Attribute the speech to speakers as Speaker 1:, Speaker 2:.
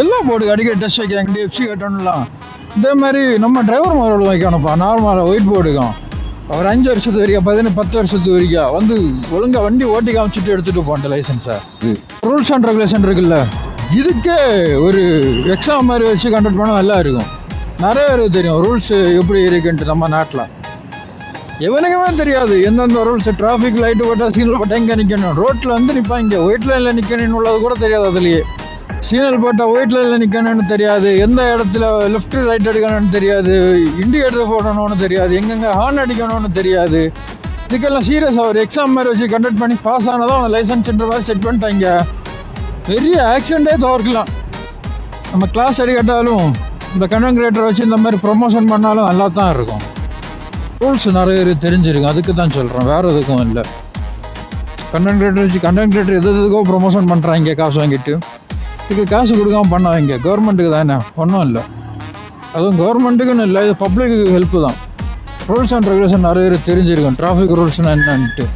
Speaker 1: எல்லாம் போர்டு அடிக்கடி test வைக்காங்க, DFC கட்டணும்லாம். இதே மாதிரி நம்ம டிரைவர் மாரோட வைக்கணும்ப்பா, நார்மலாக ஒயிட் போர்டுக்கும். அவர் 5 வருஷத்து வரைக்கும் 10 வருஷத்து வரைக்கும் வந்து ஒழுங்காக வண்டி ஓட்டி காமிச்சிட்டு எடுத்துகிட்டு போகணும் லைசன்ஸை. ரூல்ஸ் அண்ட் ரெகுலேஷன் இருக்குல்ல, இதுக்கே ஒரு எக்ஸாம் மாதிரி வச்சு கண்டக்ட் பண்ணால் நல்லா இருக்கும். நிறைய பேருக்கு தெரியும் ரூல்ஸ் எப்படி இருக்குன்ட்டு நம்ம நாட்டில். எவனுக்குமே தெரியாது எந்தெந்த ரூல்ஸ். டிராஃபிக் லைட்டு போட்டால் சிக்னல் போட்டால் எங்கே நிற்கணும், ரோட்டில் வந்து நிற்பாங்க, ஒயிட் லைனில் நிற்கணும்னு உள்ளது கூட தெரியாது. அதுலேயே சிக்னல் போட்டால் ஒயிட் லைனில் நிற்கணும்னு தெரியாது, எந்த இடத்துல லெஃப்ட் ரைட் எடுக்கணும்னு தெரியாது, இண்டிகேட்டர் போடணும்னு தெரியாது, எங்கெங்கே ஹார்ன் அடிக்கணும்னு தெரியாது. இதுக்கெல்லாம் சீரியஸாக ஒரு எக்ஸாம் மாதிரி வச்சு கண்டக்ட் பண்ணி பாஸ் ஆனதான் அவன் லைசன்ஸ்ன்ற மாதிரி செட் பண்ணிட்டாங்க. பெரிய ஆக்சிடென்ட்டே தவிர்க்கலாம். நம்ம கிளாஸ் எடுக்கட்டாலும் இந்த கண்டென்ட் கிரியேட்டரை வச்சு இந்த மாதிரி ப்ரொமோஷன் பண்ணாலும் நல்லா தான் இருக்கும். ரூல்ஸ் நிறைய பேர் தெரிஞ்சிருக்கும், அதுக்கு தான் சொல்கிறேன், வேறு எதுக்கும் இல்லை. கண்டென்ட் கிரியேட்டர் வச்சு கண்டென்ட் கிரியேட்டர் எதுக்கோ ப்ரொமோஷன் பண்ணுறாங்க காசு வாங்கிட்டு. இதுக்கு காசு கொடுக்காமல் பண்ணாங்க, கவர்மெண்ட்டுக்கு தானே, ஒன்றும் இல்லை. அதுவும் கவர்மெண்ட்டுக்குன்னு இல்லை, இது பப்ளிக்கு ஹெல்ப்பு தான். ரூல்ஸ் அண்ட் ரெகுலேஷன் நிறைய பேர் தெரிஞ்சிருக்கும், டிராஃபிக் ரூல்ஸ்னால் என்னன்ட்டு.